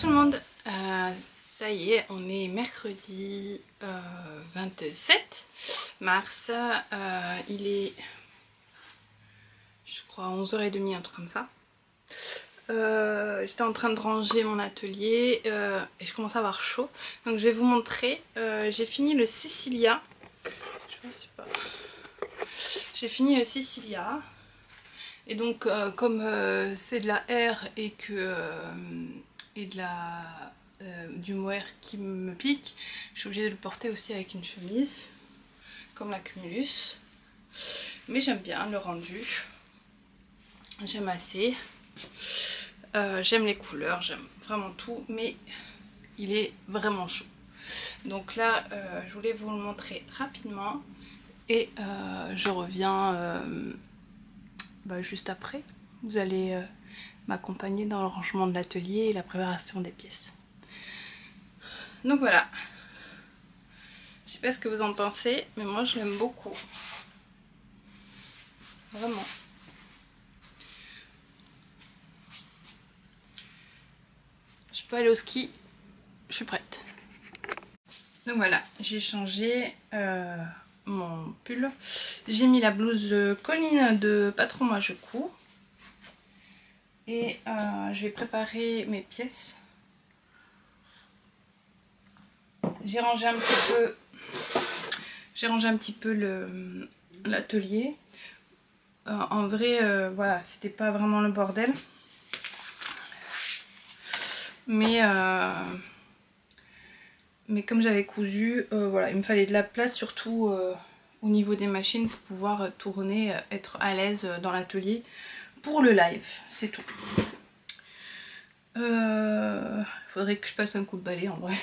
tout le monde, ça y est, on est mercredi 27 mars, il est je crois 11h30, un truc comme ça. J'étais en train de ranger mon atelier et je commence à avoir chaud, donc je vais vous montrer. J'ai fini le Sicilia, je sais pas, j'ai fini le Sicilia. Et donc comme c'est de la R et que du mohair qui me pique, je suis obligée de le porter aussi avec une chemise comme la Cumulus. Mais j'aime bien le rendu, j'aime assez, j'aime les couleurs, j'aime vraiment tout, mais il est vraiment chaud. Donc là je voulais vous le montrer rapidement et je reviens juste après. Vous allez m'accompagner dans le rangement de l'atelier et la préparation des pièces. Donc voilà. Je sais pas ce que vous en pensez, mais moi je l'aime beaucoup. Vraiment. Je peux aller au ski, je suis prête. Donc voilà, j'ai changé mon pull. J'ai mis la blouse colline de Patron Moi Je Couds. Et je vais préparer mes pièces. J'ai rangé un petit peu l'atelier. En vrai, voilà, c'était pas vraiment le bordel. Mais comme j'avais cousu, voilà, il me fallait de la place, surtout au niveau des machines, pour pouvoir tourner, être à l'aise dans l'atelier. Pour le live, c'est tout. Faudrait que je passe un coup de balai en vrai.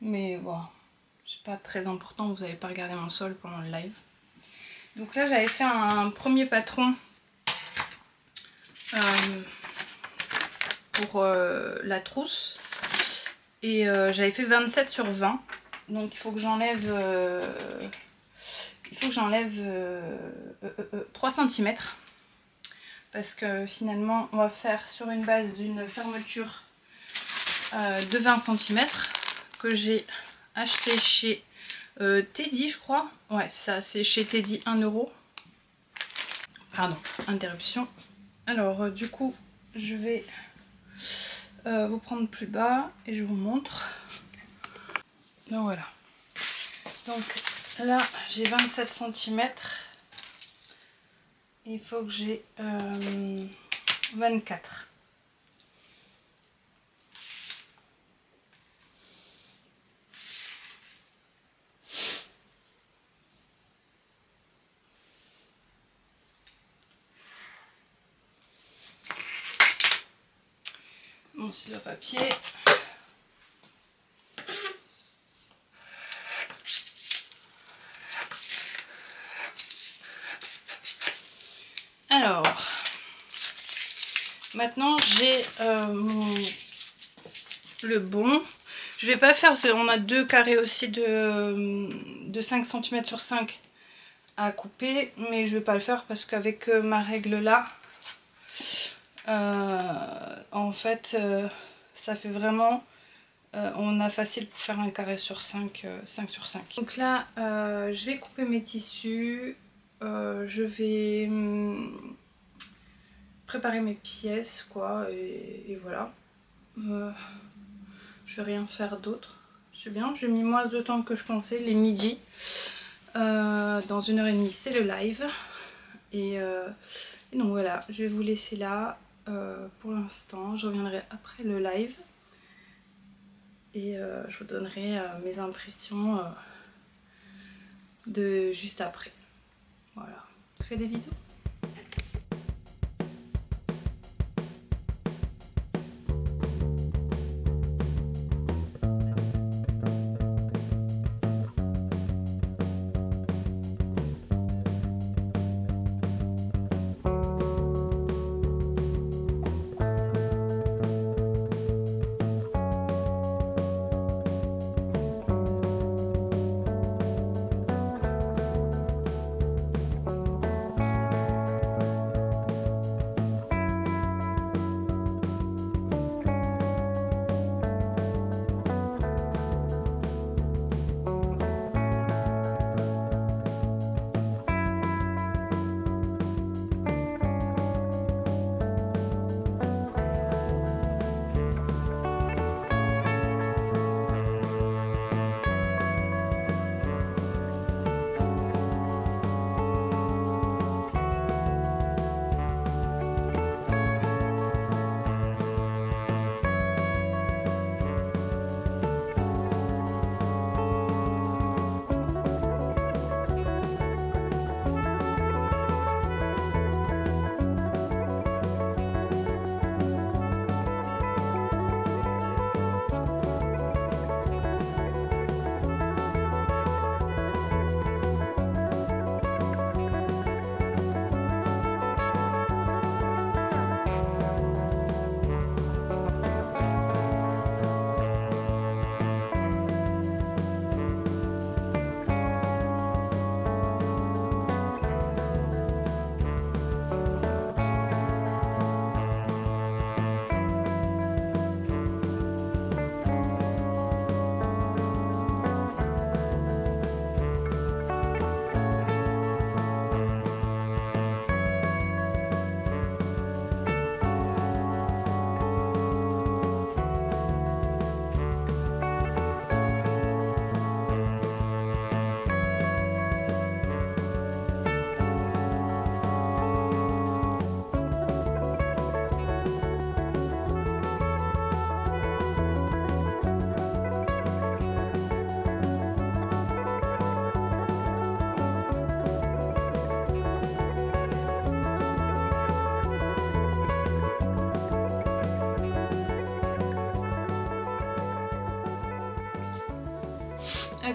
Mais voilà, c'est pas très important, vous n'allez pas regarder mon sol pendant le live. Donc là j'avais fait un premier patron pour la trousse. Et j'avais fait 27 sur 20. Donc il faut que j'enlève 3 cm. Parce que finalement on va faire sur une base d'une fermeture de 20 cm que j'ai acheté chez Teddy, je crois. Ouais, c'est ça, c'est chez Teddy, 1 €. Pardon, interruption. Alors du coup je vais vous prendre plus bas et je vous montre. Donc voilà, donc là j'ai 27 cm. Il faut que j'ai 24. Mon ciseau papier. Alors, maintenant j'ai le bon. Je vais pas faire, parce qu'on a deux carrés aussi de 5 cm sur 5 à couper, mais je vais pas le faire parce qu'avec ma règle là, en fait, ça fait vraiment, on a facile pour faire un carré sur 5, 5 sur 5. Donc là, je vais couper mes tissus. Je vais préparer mes pièces quoi, et voilà. Je vais rien faire d'autre. C'est bien, j'ai mis moins de temps que je pensais, les midis. Dans 1h30 c'est le live. Et donc voilà, je vais vous laisser là pour l'instant. Je reviendrai après le live. Et je vous donnerai mes impressions de juste après. Voilà, je fais des bisous.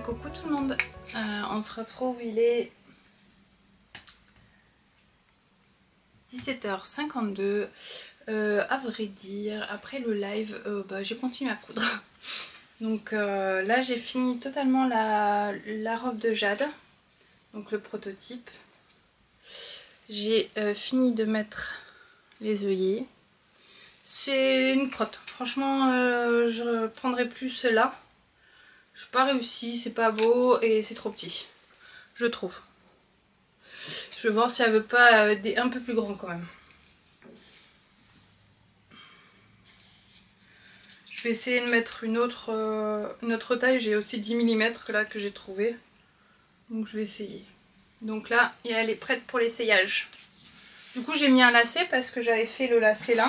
Coucou tout le monde, on se retrouve, il est 17h52. À vrai dire, après le live, j'ai continué à coudre. Donc là j'ai fini totalement la robe de Jade, donc le prototype. J'ai fini de mettre les œillets. C'est une crotte, franchement je prendrais plus celle-là. Je n'ai pas réussi, c'est pas beau et c'est trop petit, je trouve. Je vais voir si elle veut pas des un peu plus grand quand même. Je vais essayer de mettre une autre taille, j'ai aussi 10 mm là que j'ai trouvé. Donc je vais essayer. Donc là, elle est prête pour l'essayage. Du coup j'ai mis un lacet parce que j'avais fait le lacet là.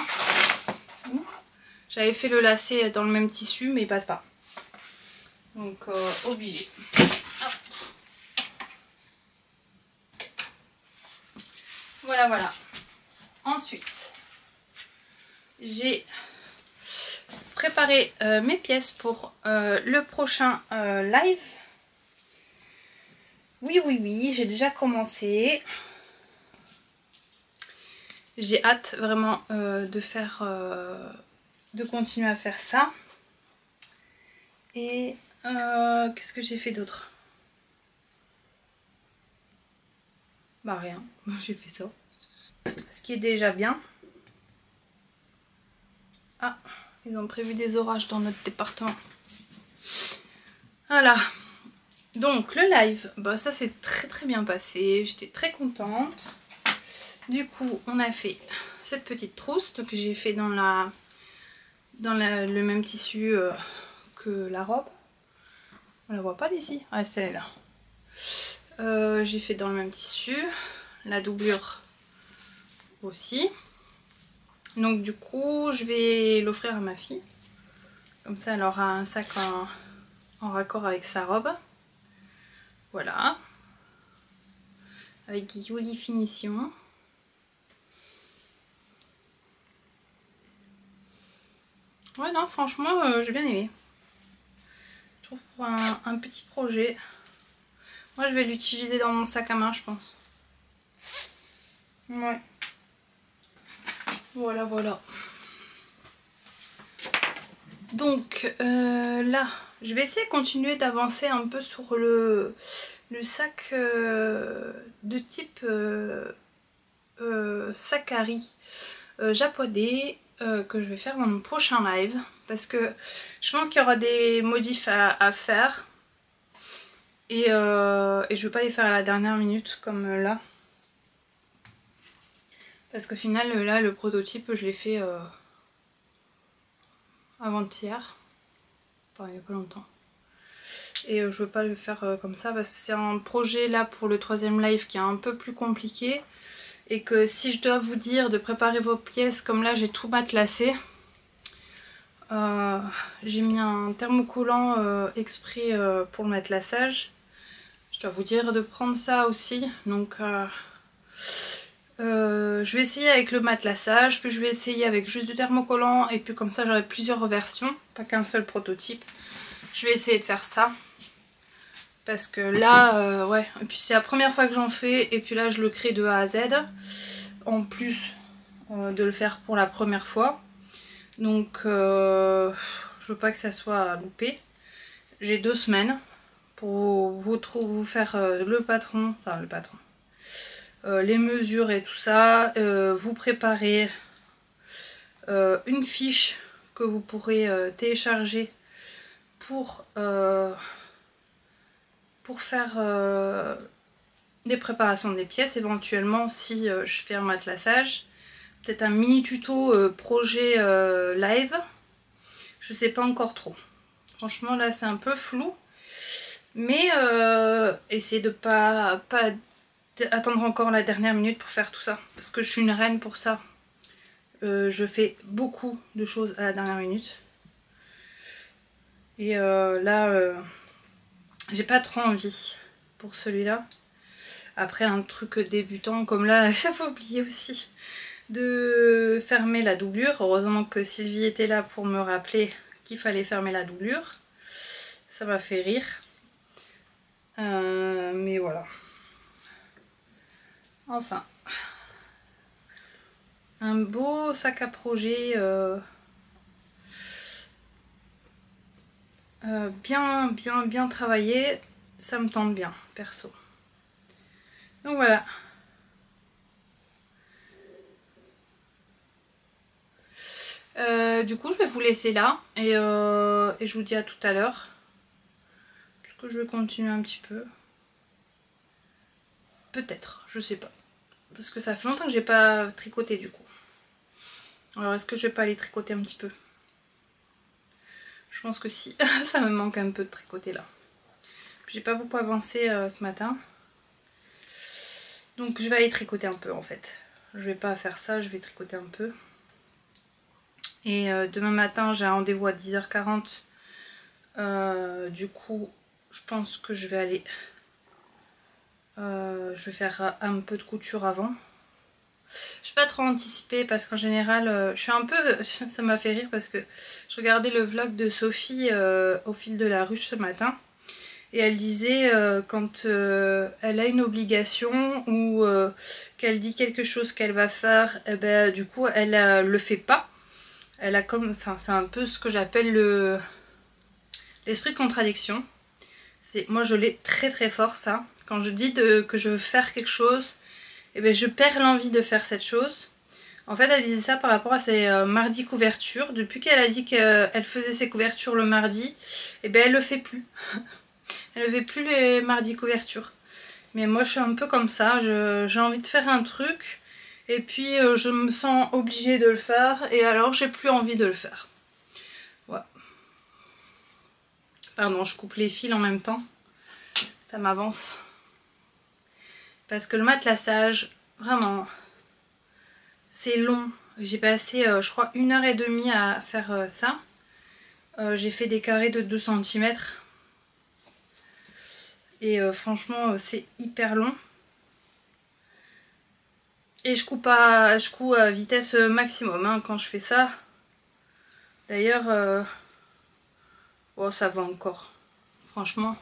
J'avais fait le lacet dans le même tissu mais il passe pas. Donc obligé. Voilà, voilà. Ensuite, j'ai préparé mes pièces pour le prochain live. Oui, j'ai déjà commencé. J'ai hâte vraiment de continuer à faire ça. Et qu'est-ce que j'ai fait d'autre? Bah rien, j'ai fait ça. Ce qui est déjà bien. Ah, ils ont prévu des orages dans notre département. Voilà. Donc le live, ça s'est très bien passé. J'étais très contente. Du coup, on a fait cette petite trousse que j'ai fait dans le même tissu que la robe. On la voit pas d'ici? Ah, c'est là. J'ai fait dans le même tissu, la doublure aussi. Donc du coup je vais l'offrir à ma fille, comme ça elle aura un sac en raccord avec sa robe. Voilà, avec jolie finition. Ouais, non, franchement j'ai bien aimé. Je trouve pour un petit projet, moi je vais l'utiliser dans mon sac à main, je pense. Ouais. Voilà. Donc là, je vais essayer de continuer d'avancer un peu sur le sac de type sac à riz japonais que je vais faire dans mon prochain live. Parce que je pense qu'il y aura des modifs à faire. Et je ne vais pas les faire à la dernière minute comme là. Parce qu'au final, là, le prototype, je l'ai fait avant-hier. Enfin, il n'y a pas longtemps. Et je veux pas le faire comme ça parce que c'est un projet là pour le 3e live qui est un peu plus compliqué. Et que si je dois vous dire de préparer vos pièces, comme là j'ai tout matelassé. J'ai mis un thermocollant exprès pour le matelassage. Je dois vous dire de prendre ça aussi. Donc je vais essayer avec le matelassage, puis je vais essayer avec juste du thermocollant. Et puis comme ça j'aurai plusieurs versions, pas qu'un seul prototype. Je vais essayer de faire ça. Parce que là, ouais, et puis c'est la première fois que j'en fais, et puis là je le crée de A à Z, en plus de le faire pour la première fois. Donc je veux pas que ça soit loupé. J'ai 2 semaines pour vous faire le patron, les mesures et tout ça, vous préparer une fiche que vous pourrez télécharger pour faire des préparations des pièces, éventuellement si je fais un matelassage, peut-être un mini tuto projet live, je sais pas encore trop. Franchement là c'est un peu flou, mais essayez de pas attendre encore la dernière minute pour faire tout ça, parce que je suis une reine pour ça. Je fais beaucoup de choses à la dernière minute. Et là j'ai pas trop envie pour celui-là. Après un truc débutant comme là, j'avais oublié aussi de fermer la doublure. Heureusement que Sylvie était là pour me rappeler qu'il fallait fermer la doublure. Ça m'a fait rire. Mais voilà. Enfin. Un beau sac à projet. Bien travaillé. Ça me tente bien, perso. Donc voilà. Du coup, je vais vous laisser là. Et je vous dis à tout à l'heure. Parce que je vais continuer un petit peu. Peut-être, je sais pas. Parce que ça fait longtemps que j'ai pas tricoté du coup. Alors est-ce que je vais pas aller tricoter un petit peu? Je pense que si. Ça me manque un peu de tricoter là. J'ai pas beaucoup avancé ce matin. Donc je vais aller tricoter un peu en fait. Je vais pas faire ça, je vais tricoter un peu. Et demain matin j'ai un rendez-vous à 10h40. Du coup je pense que je vais aller... je vais faire un peu de couture avant. Je vais pas trop anticiper parce qu'en général je suis un peu... Ça m'a fait rire parce que je regardais le vlog de Sophie au fil de la ruche ce matin. Et elle disait quand elle a une obligation ou qu'elle dit quelque chose qu'elle va faire, et ben, du coup elle le fait pas. Elle a comme... Enfin c'est un peu ce que j'appelle l'esprit de contradiction. Moi je l'ai très fort ça. Quand je dis que je veux faire quelque chose, et ben, je perds l'envie de faire cette chose. En fait elle disait ça par rapport à ses mardis couvertures. Depuis qu'elle a dit qu'elle faisait ses couvertures le mardi, et ben elle le fait plus. Elle ne fait plus les mardis couvertures. Mais moi je suis un peu comme ça, j'ai envie de faire un truc et puis je me sens obligée de le faire et alors j'ai plus envie de le faire. Voilà. Pardon, je coupe les fils en même temps, ça m'avance. Parce que le matelassage, vraiment, c'est long. J'ai passé je crois 1h30 à faire ça. J'ai fait des carrés de 2 cm. Et franchement c'est hyper long. Et je coupe à vitesse maximum hein, quand je fais ça. D'ailleurs, oh, ça va encore. Franchement.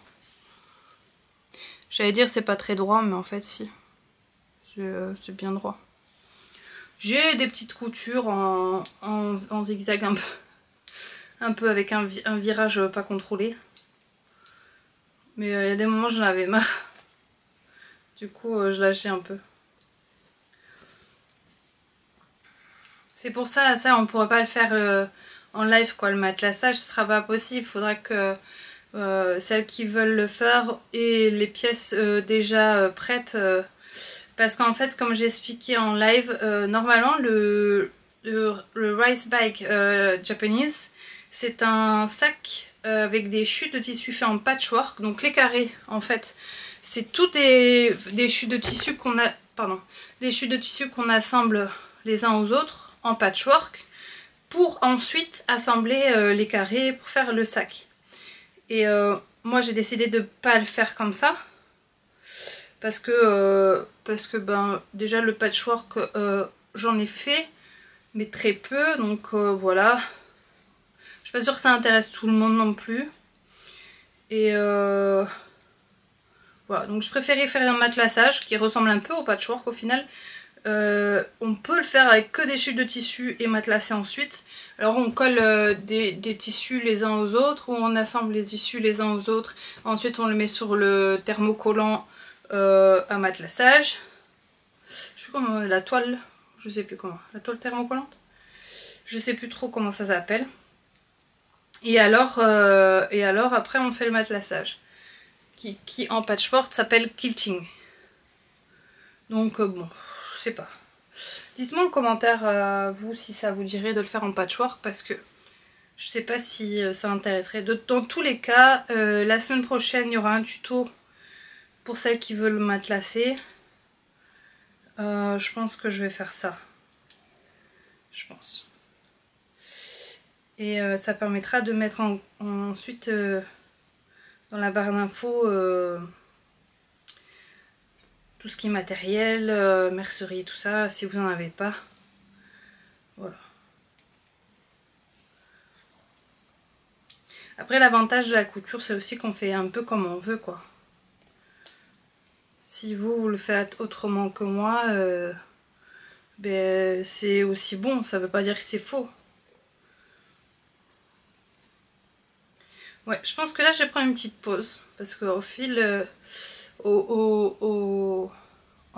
J'allais dire c'est pas très droit, mais en fait si. C'est bien droit. J'ai des petites coutures en zigzag un peu avec un virage pas contrôlé. Mais il y a des moments j'en avais marre. Du coup je lâchais un peu. C'est pour ça on pourra pas le faire en live quoi, le matelassage ce sera pas possible. Il faudra que celles qui veulent le faire aient les pièces déjà prêtes. Parce qu'en fait comme j'ai expliqué en live, normalement le rice bag Japanese c'est un sac avec des chutes de tissu fait en patchwork. Donc les carrés en fait c'est tout des chutes de tissu qu'on a, pardon, des chutes de tissu qu'on assemble les uns aux autres en patchwork pour ensuite assembler les carrés pour faire le sac. Et moi j'ai décidé de ne pas le faire comme ça parce que ben, déjà le patchwork j'en ai fait mais très peu, donc voilà. Je suis pas sûre que ça intéresse tout le monde non plus. Et voilà, donc je préférais faire un matelassage qui ressemble un peu au patchwork au final. On peut le faire avec que des chutes de tissu et matelassé ensuite. Alors on colle des tissus les uns aux autres ou on assemble les tissus les uns aux autres. Ensuite on le met sur le thermocollant à matelassage. Je sais plus comment, la toile, je sais plus comment, la toile thermocollante. Je sais plus trop comment ça s'appelle. Et alors après on fait le matelassage. Qui en patchwork s'appelle quilting. Donc bon, je sais pas. Dites-moi en commentaire vous si ça vous dirait de le faire en patchwork parce que je sais pas si ça intéresserait. Dans tous les cas, la semaine prochaine il y aura un tuto pour celles qui veulent matelassé. Je pense que je vais faire ça. Je pense. Et ça permettra de mettre ensuite dans la barre d'infos tout ce qui est matériel, mercerie, tout ça, si vous n'en avez pas. Voilà. Après l'avantage de la couture c'est aussi qu'on fait un peu comme on veut quoi. Si vous le faites autrement que moi, ben, c'est aussi bon, ça veut pas dire que c'est faux. Ouais, je pense que là je vais prendre une petite pause parce qu'au fil... En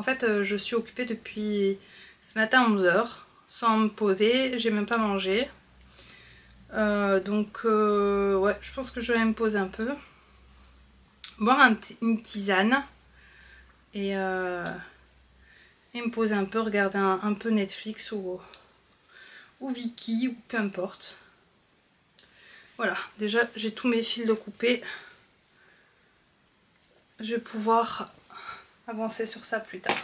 fait, je suis occupée depuis ce matin à 11 h sans me poser, j'ai même pas mangé. Donc, ouais, je pense que je vais me poser un peu. Boire une tisane et me poser un peu, regarder un peu Netflix ou Viki ou peu importe. Voilà, déjà j'ai tous mes fils de coupé. Je vais pouvoir avancer sur ça plus tard.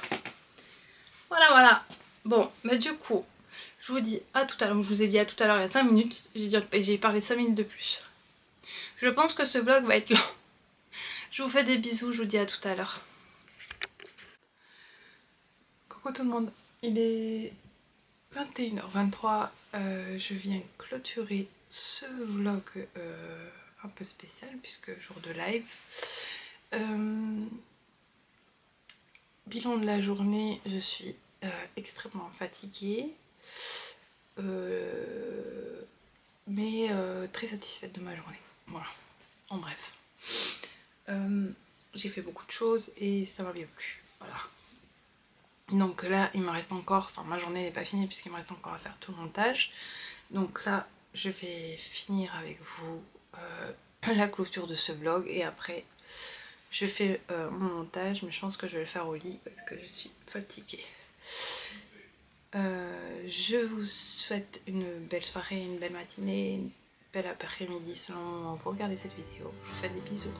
Voilà, voilà. Bon, mais du coup, je vous dis à tout à l'heure. Je vous ai dit à tout à l'heure il y a 5 minutes. J'ai parlé 5 minutes de plus. Je pense que ce vlog va être long. Je vous fais des bisous, je vous dis à tout à l'heure. Coucou tout le monde, il est 21h23. Je viens clôturer ce vlog un peu spécial puisque jour de live. Bilan de la journée, je suis extrêmement fatiguée, mais très satisfaite de ma journée. Voilà, en bref. J'ai fait beaucoup de choses et ça m'a bien plu. Voilà. Donc là, il me reste encore, enfin ma journée n'est pas finie puisqu'il me reste encore à faire tout le montage. Donc là, je vais finir avec vous la clôture de ce vlog et après je fais mon montage, mais je pense que je vais le faire au lit parce que je suis fatiguée. Je vous souhaite une belle soirée, une belle matinée, une belle après-midi selon comment vous regardez cette vidéo. Je vous fais des bisous.